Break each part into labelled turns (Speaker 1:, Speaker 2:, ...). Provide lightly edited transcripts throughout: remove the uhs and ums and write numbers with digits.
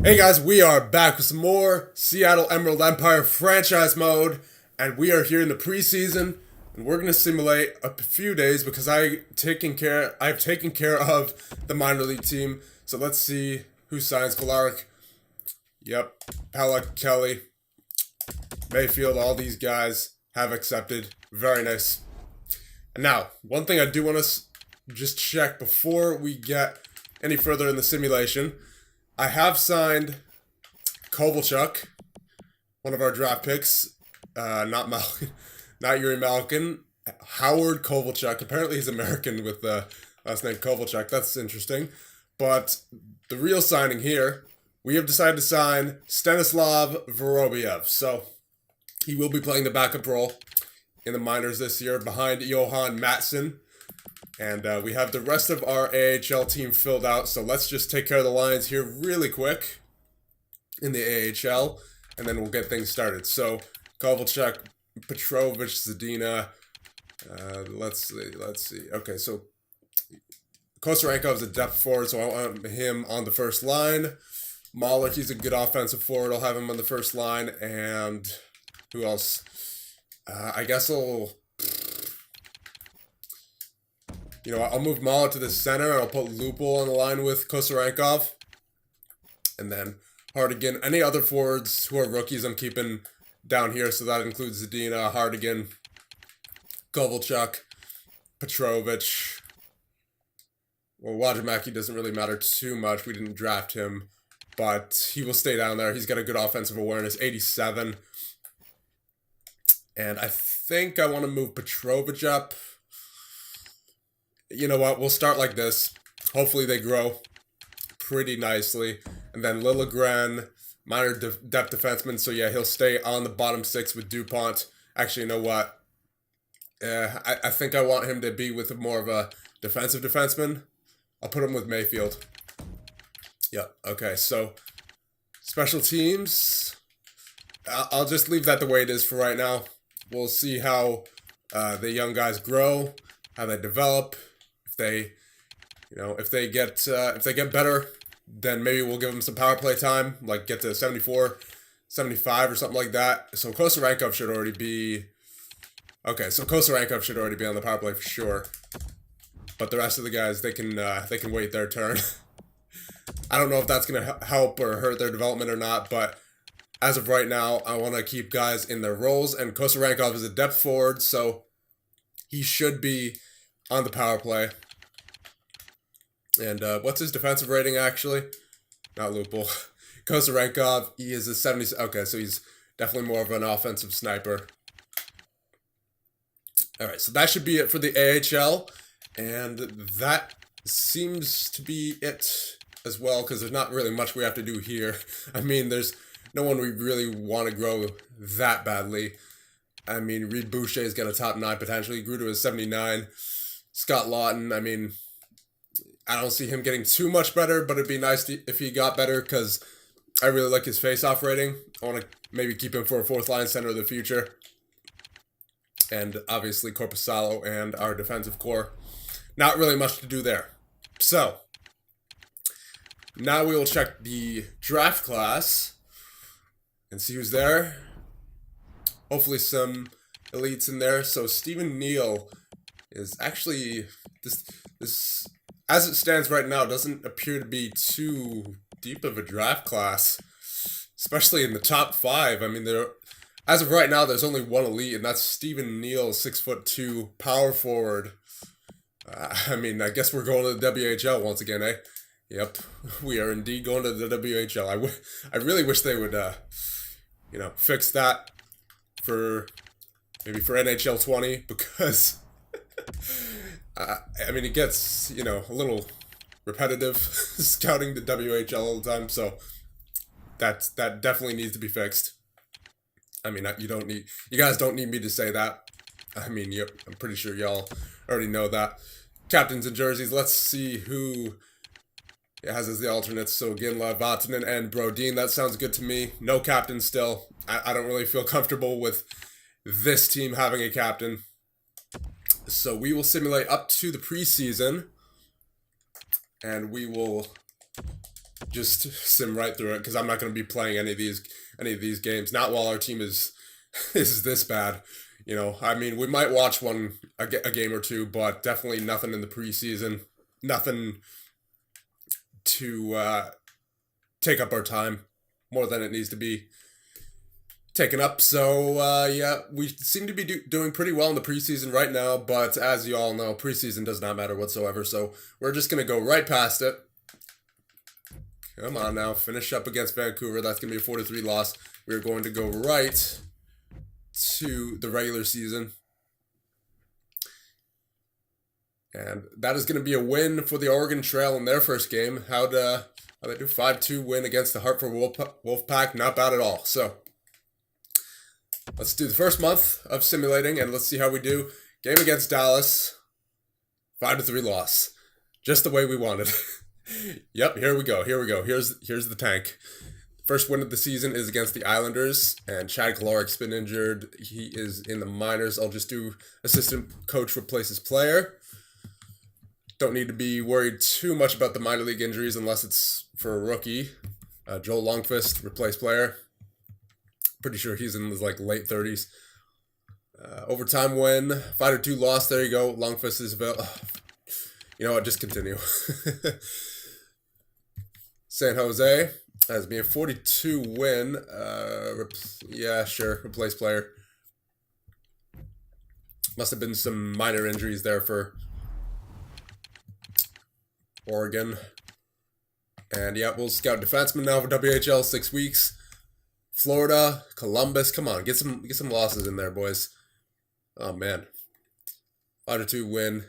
Speaker 1: Hey guys, we are back with some more Seattle Emerald Empire franchise mode, and we are here in the preseason, and we're gonna simulate a few days because I've taken care of the minor league team. So let's see who signs. Kolarek, yep, Pellick, Kelly, Mayfield, all these guys have accepted. Very nice. And now, one thing I do want to just check before we get any further in the simulation. I have signed Kovalchuk, one of our draft picks. Not Malkin, not Yuri Malkin. Howard Kovalchuk. Apparently he's American with the last name Kovalchuk. That's interesting. But the real signing here, we have decided to sign Stanislav Vorobiev. So he will be playing the backup role in the minors this year behind Johan Matson. And we have the rest of our AHL team filled out, so let's just take care of the lines here really quick in the AHL, and then we'll get things started. So, Kovalchuk, Petrovic, Zadina, let's see. Okay, so Kosarenkov's a depth forward, so I want him on the first line. Mahler, he's a good offensive forward, I'll have him on the first line, and who else? I guess I'll move Mahler to the center, and I'll put Lupul on the line with Kosarenkov. And then Hardigan. Any other forwards who are rookies I'm keeping down here, so that includes Zadina, Hardigan, Kovalchuk, Petrovic. Well, Wajimaki doesn't really matter too much. We didn't draft him, but he will stay down there. He's got a good offensive awareness, 87. And I think I want to move Petrovic up. You know what? We'll start like this. Hopefully they grow pretty nicely. And then Liljegren, minor depth defenseman. So yeah, he'll stay on the bottom six with DuPont. Actually, you know what? I think I want him to be with more of a defensive defenseman. I'll put him with Mayfield. Yeah, okay. So special teams. I'll just leave that the way it is for right now. We'll see how the young guys grow, how they develop. If they get better, then maybe we'll give them some power play time, like get to 74, 75 or something like that. So Kosarenkov should already be on the power play for sure. But the rest of the guys, they can wait their turn. I don't know if that's gonna help or hurt their development or not, but as of right now, I want to keep guys in their roles. And Kosarenkov is a depth forward, so he should be on the power play. And what's his defensive rating, actually? Not Lupul. Kosarenkov, he is a 70. Okay, so he's definitely more of an offensive sniper. All right, so that should be it for the AHL. And that seems to be it as well, because there's not really much we have to do here. I mean, there's no one we really want to grow that badly. I mean, Reed Boucher's got a top 9 potentially. He grew to a 79. Scott Lawton, I mean, I don't see him getting too much better, but it'd be nice if he got better because I really like his face-off rating. I want to maybe keep him for a fourth-line center of the future. And obviously Corpusalo and our defensive core. Not really much to do there. So, now we will check the draft class and see who's there. Hopefully some elites in there. So Stephen Neal is actually this as it stands right now doesn't appear to be too deep of a draft class, especially in the top 5. I mean, as of right now, there's only one elite, and that's Stephen Neal, 6'2", power forward. I mean, I guess we're going to the WHL once again, eh? Yep, we are indeed going to the WHL. I really wish they would, fix that for NHL 20 because. I mean, it gets, a little repetitive scouting the WHL all the time, so that definitely needs to be fixed. I mean, you guys don't need me to say that. I mean, I'm pretty sure y'all already know that. Captains and jerseys, let's see who has as the alternates. So Ginla, Vatanen, and Brodin, that sounds good to me. No captain still. I don't really feel comfortable with this team having a captain. So we will simulate up to the preseason, and we will just sim right through it because I'm not going to be playing any of these games. Not while our team is is this bad. I mean, we might watch a game or two, but definitely nothing in the preseason. Nothing to take up our time more than it needs to be taken up. So, yeah, we seem to be doing pretty well in the preseason right now, but as you all know, preseason does not matter whatsoever, so we're just going to go right past it. Come on now, finish up against Vancouver. That's going to be a 4-3 loss. We're going to go right to the regular season. And that is going to be a win for the Oregon Trail in their first game. How'd they do? 5-2 win against the Hartford Wolfpack. Not bad at all. So, let's do the first month of simulating, and let's see how we do. Game against Dallas. 5-3 loss. Just the way we wanted. Yep, here we go. Here's the tank. First win of the season is against the Islanders, and Chad Kaloric's been injured. He is in the minors. I'll just do assistant coach replaces player. Don't need to be worried too much about the minor league injuries unless it's for a rookie. Joel Longfist, replace player. Pretty sure he's in his late 30s. Overtime win, 5-2 loss. There you go. Longfist is available. You know what? Just continue. San Jose has been a 42 win. Yeah, sure. Replace player. Must have been some minor injuries there for Oregon. And yeah, we'll scout defenseman now for WHL, 6 weeks. Florida, Columbus, come on, get some losses in there, boys. Oh man, 5-2 win,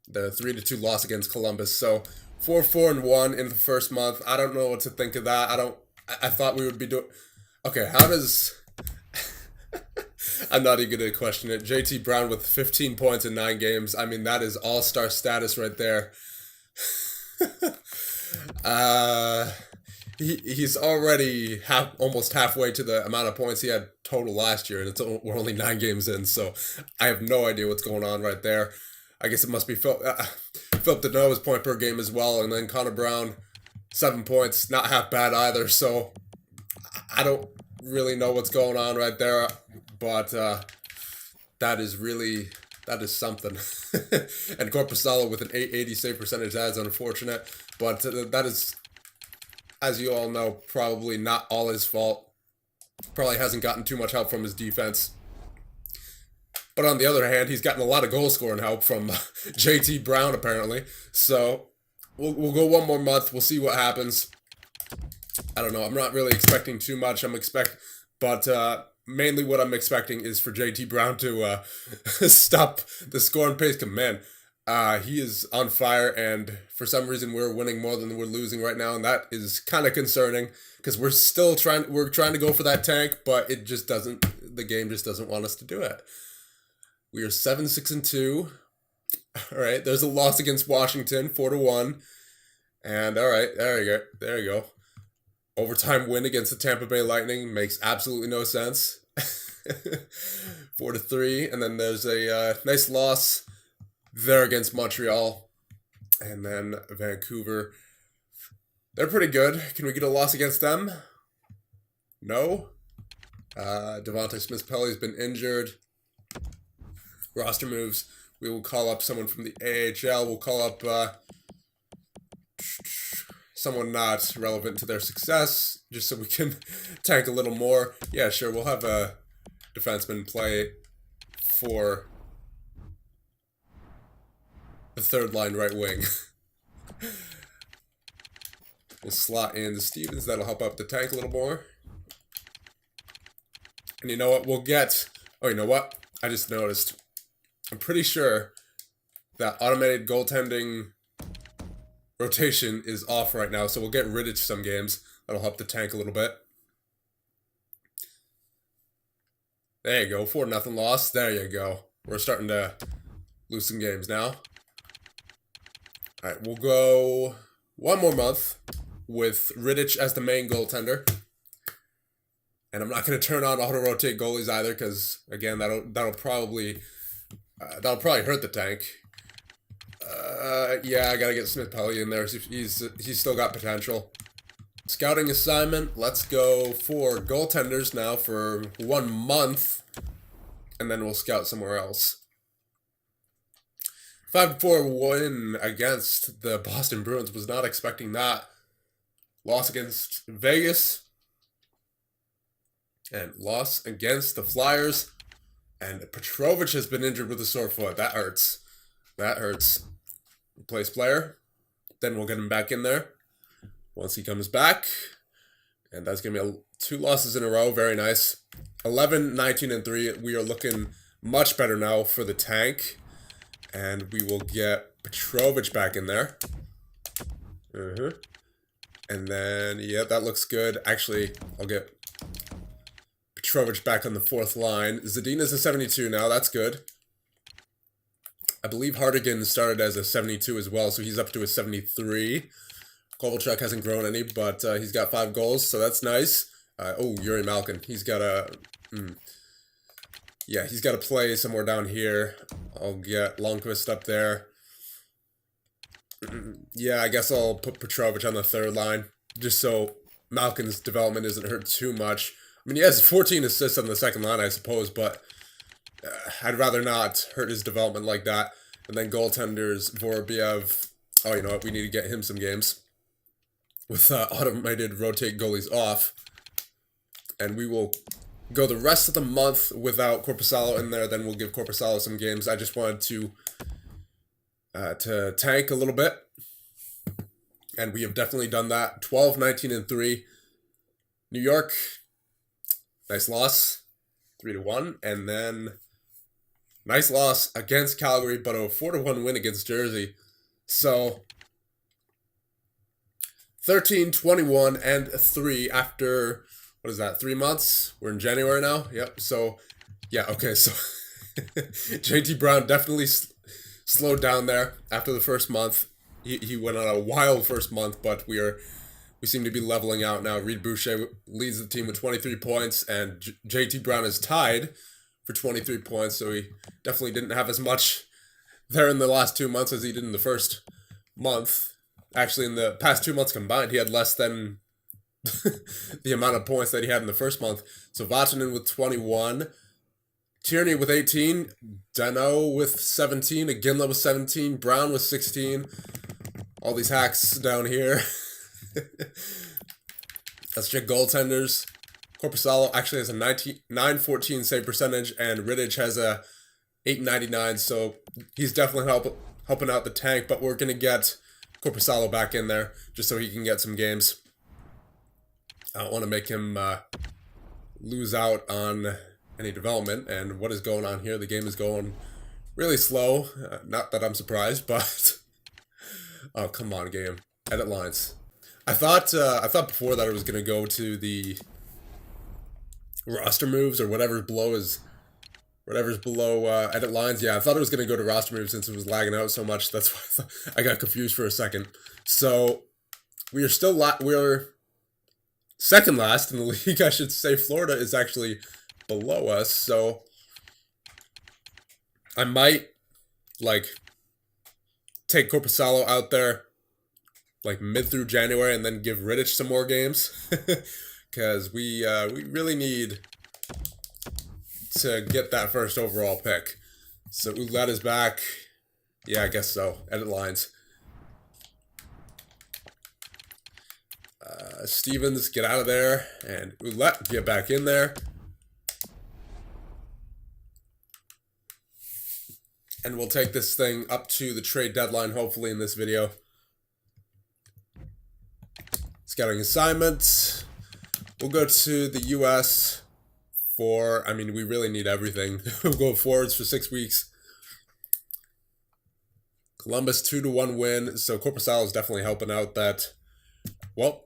Speaker 1: the 3-2 loss against Columbus. So 4-4-1 in the first month. I don't know what to think of that. I thought we would be doing. Okay, how does? I'm not even gonna question it. JT Brown with 15 points in 9 games. I mean, that is all-star status right there. He's already almost halfway to the amount of points he had total last year, and we're only 9 games in, so I have no idea what's going on right there. I guess it must be Philip Deneau's point per game as well, and then Connor Brown, 7 points, not half bad either, so I don't really know what's going on right there, but that is something. And Corpusalo with an 880 save percentage, that is unfortunate, but that is, as you all know, probably not all his fault. Probably hasn't gotten too much help from his defense. But on the other hand, he's gotten a lot of goal scoring help from JT Brown, apparently. So we'll go one more month. We'll see what happens. I don't know. I'm not really expecting too much. But mainly what I'm expecting is for JT Brown to stop the scoring pace. Man, he is on fire, and for some reason we're winning more than we're losing right now, and that is kind of concerning because we're trying to go for that tank, but the game just doesn't want us to do it. We are 7-6-2. All right, there's a loss against Washington, 4-1, and all right, there you go. Overtime win against the Tampa Bay Lightning makes absolutely no sense. 4-3, and then there's a nice loss there against Montreal, and then Vancouver. They're pretty good. Can we get a loss against them? No. Devontae Smith-Pelly's been injured. Roster moves. We will call up someone from the AHL. We'll call up someone not relevant to their success, just so we can tank a little more. Yeah, sure. We'll have a defenseman play for the third line right wing. We'll slot in the Stevens. That'll help up the tank a little more. And you know what? Oh, you know what? I just noticed. I'm pretty sure that automated goaltending rotation is off right now, so we'll get rid of some games. That'll help the tank a little bit. There you go. 4-0 loss. There you go. We're starting to lose some games now. All right, we'll go one more month with Rittich as the main goaltender. And I'm not going to turn on auto-rotate goalies either because, again, that'll probably hurt the tank. Yeah, I gotta get Smith Pelly in there. He's still got potential. Scouting assignment. Let's go for goaltenders now for 1 month, and then we'll scout somewhere else. 5-4 win against the Boston Bruins. Was not expecting that. Loss against Vegas. And loss against the Flyers. And Petrovich has been injured with a sore foot. That hurts. That hurts. Replace player. Then we'll get him back in there once he comes back. And that's going to be 2 losses in a row. Very nice. 11, 19, and 3. We are looking much better now for the tank. And we will get Petrovich back in there. And then, yeah, that looks good. Actually, I'll get Petrovich back on the 4th line. Zadina's a 72 now. That's good. I believe Hartigan started as a 72 as well, so he's up to a 73. Kovalchuk hasn't grown any, but he's got 5 goals, so that's nice. Yuri Malkin. He's got a... Yeah, he's got to play somewhere down here. I'll get Lundqvist up there. Yeah, I guess I'll put Petrovich on the 3rd line, just so Malkin's development isn't hurt too much. I mean, he has 14 assists on the 2nd line, I suppose, but I'd rather not hurt his development like that. And then goaltenders, Vorobiev. Oh, you know what? We need to get him some games with automated rotate goalies off. And we will go the rest of the month without Korpisalo in there. Then we'll give Korpisalo some games. I just wanted to tank a little bit. And we have definitely done that. 12, 19, and 3. New York, nice loss. 3-1. And then nice loss against Calgary, but a 4-1 win against Jersey. So 13, 21, and 3 after, what is that, 3 months? We're in January now? Yep. So, yeah, okay. So JT Brown definitely slowed down there after the first month. He went on a wild first month, but we seem to be leveling out now. Reed Boucher leads the team with 23 points, and JT Brown is tied for 23 points, so he definitely didn't have as much there in the last 2 months as he did in the first month. Actually, in the past 2 months combined, he had less than the amount of points that he had in the first month. So Vatanen with 21, Tierney with 18, Dano with 17, Iginla with 17, Brown with 16. All these hacks down here. Let's check goaltenders. Korpisalo actually has a 914 save percentage, and Rittich has a 899, so he's definitely helping out the tank, but we're going to get Korpisalo back in there just so he can get some games. I don't want to make him lose out on any development. And what is going on here? The game is going really slow. Not that I'm surprised, but oh, come on, game. Edit lines. I thought before that it was going to go to the roster moves or whatever's below edit lines. Yeah, I thought it was going to go to roster moves since it was lagging out so much. That's why I got confused for a second. So we are still we're second last in the league, I should say. Florida is actually below us, so I might take Korpisalo out there mid through January and then give Rittich some more games because we really need to get that first overall pick. So Ouellette is back. Yeah, I guess so. Edit lines. Stevens, get out of there. And Ouellette, get back in there. And we'll take this thing up to the trade deadline, hopefully, in this video. Scouting assignments. We'll go to the U.S. for, I mean, we really need everything. We'll go forwards for 6 weeks. Columbus 2-1 win. So Korpisalo is definitely helping out that. Well,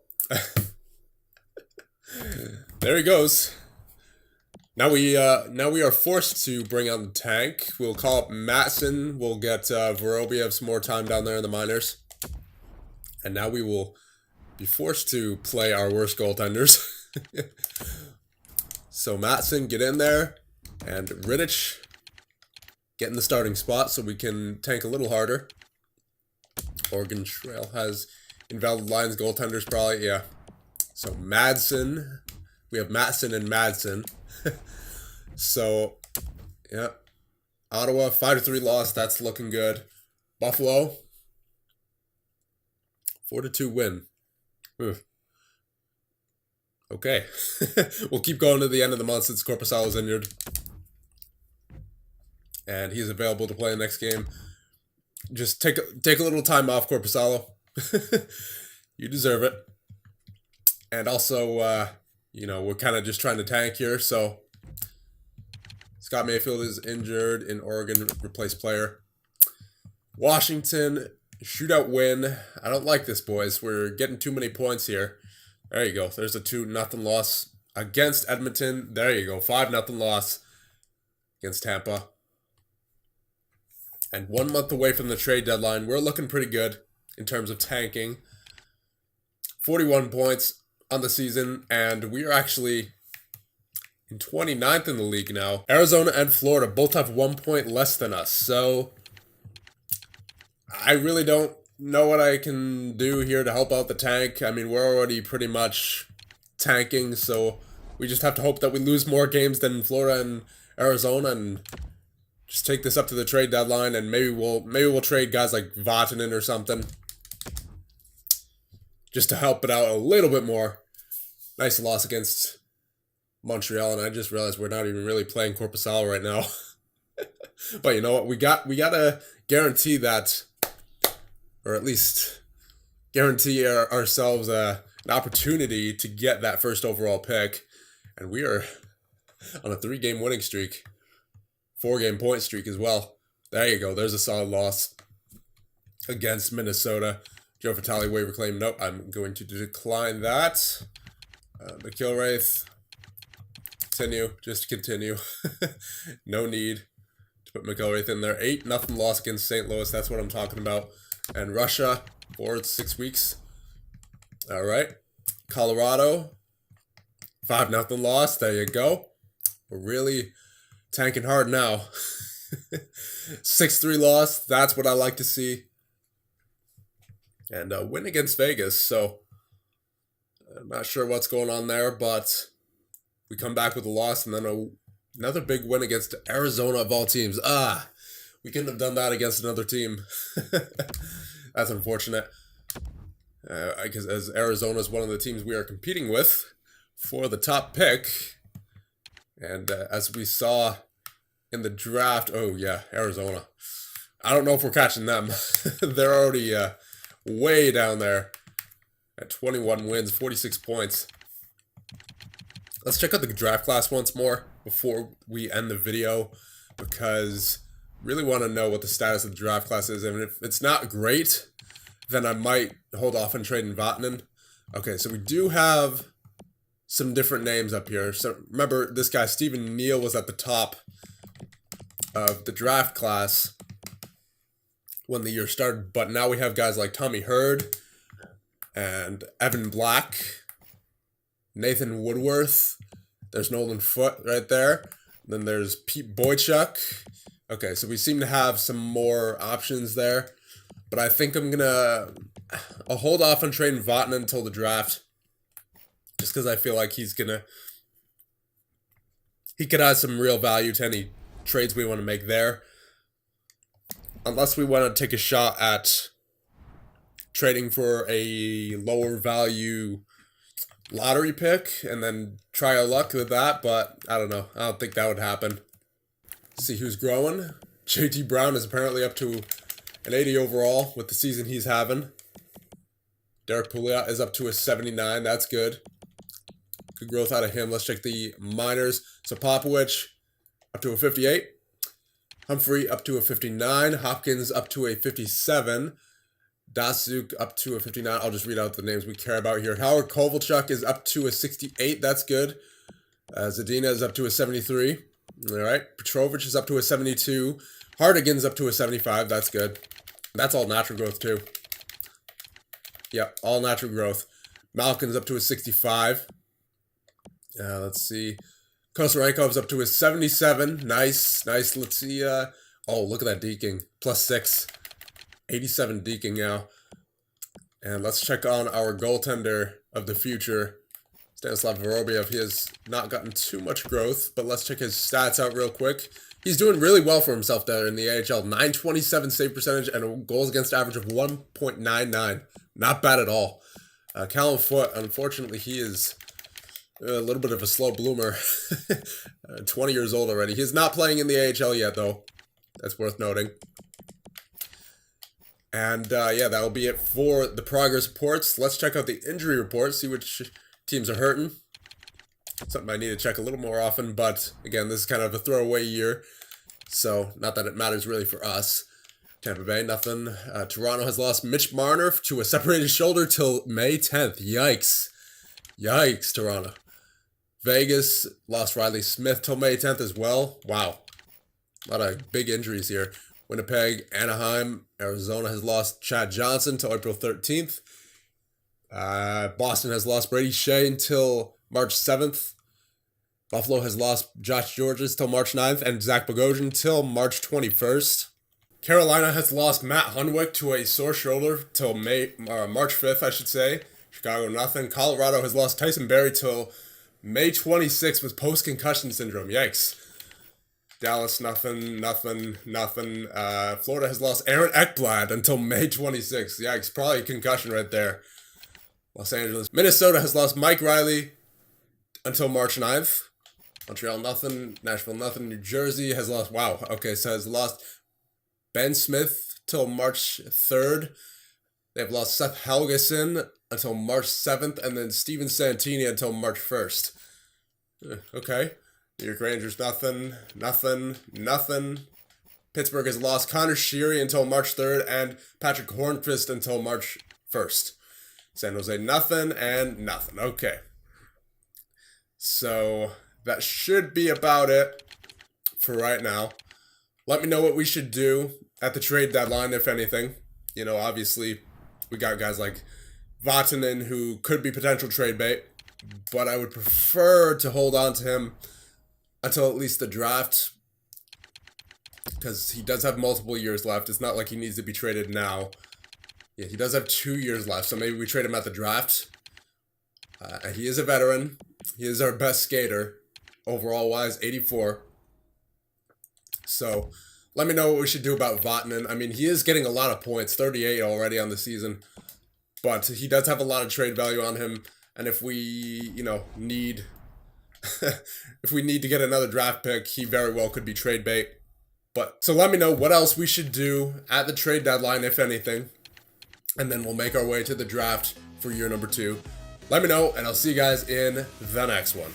Speaker 1: there he goes. Now we are forced to bring on the tank. We'll call up Matson. We'll get Vorobiev some more time down there in the minors. And now we will be forced to play our worst goaltenders. So Matson, get in there. And Rittich, get in the starting spot so we can tank a little harder. Oregon Trail has invalid lines, goaltenders probably, yeah. So Madsen, we have Matson and Madsen. So, yeah. Ottawa, 5-3 loss, that's looking good. Buffalo, 4-2 win. Oof. Okay. We'll keep going to the end of the month since Korpisalo's injured. And he's available to play the next game. Just take a little time off, Korpisalo. You deserve it. And also, you know, we're kind of just trying to tank here, so Scott Mayfield is injured in Oregon, replaced player. Washington, shootout win. I don't like this, boys. We're getting too many points here. There you go. There's a 2-0 loss against Edmonton. There you go. 5-0 loss against Tampa. And 1 month away from the trade deadline. We're looking pretty good in terms of tanking. 41 points on the season, and we are actually in 29th in the league now. Arizona and Florida both have 1 point less than us, so I really don't know what I can do here to help out the tank. I mean, we're already pretty much tanking, so we just have to hope that we lose more games than Florida and Arizona and just take this up to the trade deadline, and maybe we'll trade guys like Vatanen or something just to help it out a little bit more. Nice loss against Montreal, and I just realized we're not even really playing Korpisalo right now. But you know what? We gotta guarantee that, or at least guarantee ourselves an opportunity to get that first overall pick. And we are on a 3-game winning streak. 4-game point streak as well. There you go. There's a solid loss against Minnesota. Joe Vitale waiver claim. Nope, I'm going to decline that. McIlwraith. Continue. Just continue. No need to put McIlwraith in there. 8-0 loss against St. Louis. That's what I'm talking about. And Russia, 4-6 weeks. All right. Colorado, 5-0 loss. There you go. We're really tanking hard now. 6-3 loss. That's what I like to see. And a win against Vegas. So I'm not sure what's going on there, but we come back with a loss and then another big win against Arizona of all teams. We couldn't have done that against another team. That's unfortunate. Because as Arizona is one of the teams we are competing with for the top pick. And as we saw in the draft, oh yeah, Arizona. I don't know if we're catching them. They're already way down there at 21 wins, 46 points. Let's check out the draft class once more before we end the video, because I really want to know what the status of the draft class is. And if it's not great, then I might hold off on trading Vatanen. Okay, so we do have some different names up here. So remember, this guy, Stephen Neal, was at the top of the draft class when the year started. But now we have guys like Tommy Hurd and Evan Black, Nathan Woodworth. There's Nolan Foote right there. Then there's Pete Boychuk. Okay, so we seem to have some more options there. But I think I'll hold off on trading Vatanen until the draft. Just because I feel like he could add some real value to any trades we want to make there. Unless we want to take a shot at trading for a lower value lottery pick and then try our luck with that. But I don't know. I don't think that would happen. See who's growing. JT Brown is apparently up to an 80 overall with the season he's having. Derek Pouliot is up to a 79. That's good. Good growth out of him. Let's check the minors. So Popovich up to a 58. Humphrey up to a 59. Hopkins up to a 57. Dasuk up to a 59. I'll just read out the names we care about here. Howard Kovalchuk is up to a 68. That's good. Zadina is up to a 73. All right. Petrovich is up to a 72. Hardigan's up to a 75. That's good. That's all natural growth too. Yep, all natural growth. Malkin's up to a 65. Let's see. Kosarenkov's up to a 77. Nice. Let's see. Oh, look at that deking. +6. 87 deking now. And let's check on our goaltender of the future, Stanislav Vorobiev. He has not gotten too much growth, but let's check his stats out real quick. He's doing really well for himself there in the AHL. 927 save percentage and a goals against average of 1.99. Not bad at all. Callum Foote, unfortunately, he is a little bit of a slow bloomer. 20 years old already. He's not playing in the AHL yet, though. That's worth noting. And yeah, that'll be it for the progress reports. Let's check out the injury report, see which teams are hurting. Something I need to check a little more often, but again, this is kind of a throwaway year, so not that it matters really for us. Tampa Bay, nothing. Toronto has lost Mitch Marner to a separated shoulder till May 10th. Yikes. Yikes, Toronto. Vegas lost Riley Smith till May 10th as well. Wow. A lot of big injuries here. Winnipeg, Anaheim, Arizona has lost Chad Johnson till April 13th. Boston has lost Brady Shea until March 7th. Buffalo has lost Josh Georges till March 9th and Zach Bogosian till March 21st. Carolina has lost Matt Hunwick to a sore shoulder till March 5th, I should say. Chicago, nothing. Colorado has lost Tyson Barrie till May 26th with post-concussion syndrome. Yikes. Dallas, nothing. Florida has lost Aaron Ekblad until May 26th. Yikes, probably a concussion right there. Los Angeles. Minnesota has lost Mike Riley until March 9th. Montreal, nothing. Nashville, nothing. New Jersey has lost, wow, okay, so has lost Ben Smith till March 3rd. They've lost Seth Helgeson until March 7th, and then Steven Santini until March 1st. Okay. New York Rangers, nothing. Pittsburgh has lost Connor Sheary until March 3rd, and Patrick Hornqvist until March 1st. San Jose, nothing, and nothing. Okay. So that should be about it for right now. Let me know what we should do at the trade deadline, if anything. You know, obviously, we got guys like Vatanen who could be potential trade bait, but I would prefer to hold on to him until at least the draft, because he does have multiple years left. It's not like he needs to be traded now. Yeah, he does have 2 years left, so maybe we trade him at the draft. He is a veteran. He is our best skater, overall-wise, 84. So, let me know what we should do about Vatanen. I mean, he is getting a lot of points, 38 already on the season. But he does have a lot of trade value on him. And if we, you know, need... if we need to get another draft pick, he very well could be trade bait. But, so let me know what else we should do at the trade deadline, if anything. And then we'll make our way to the draft for year number 2. Let me know, and I'll see you guys in the next one.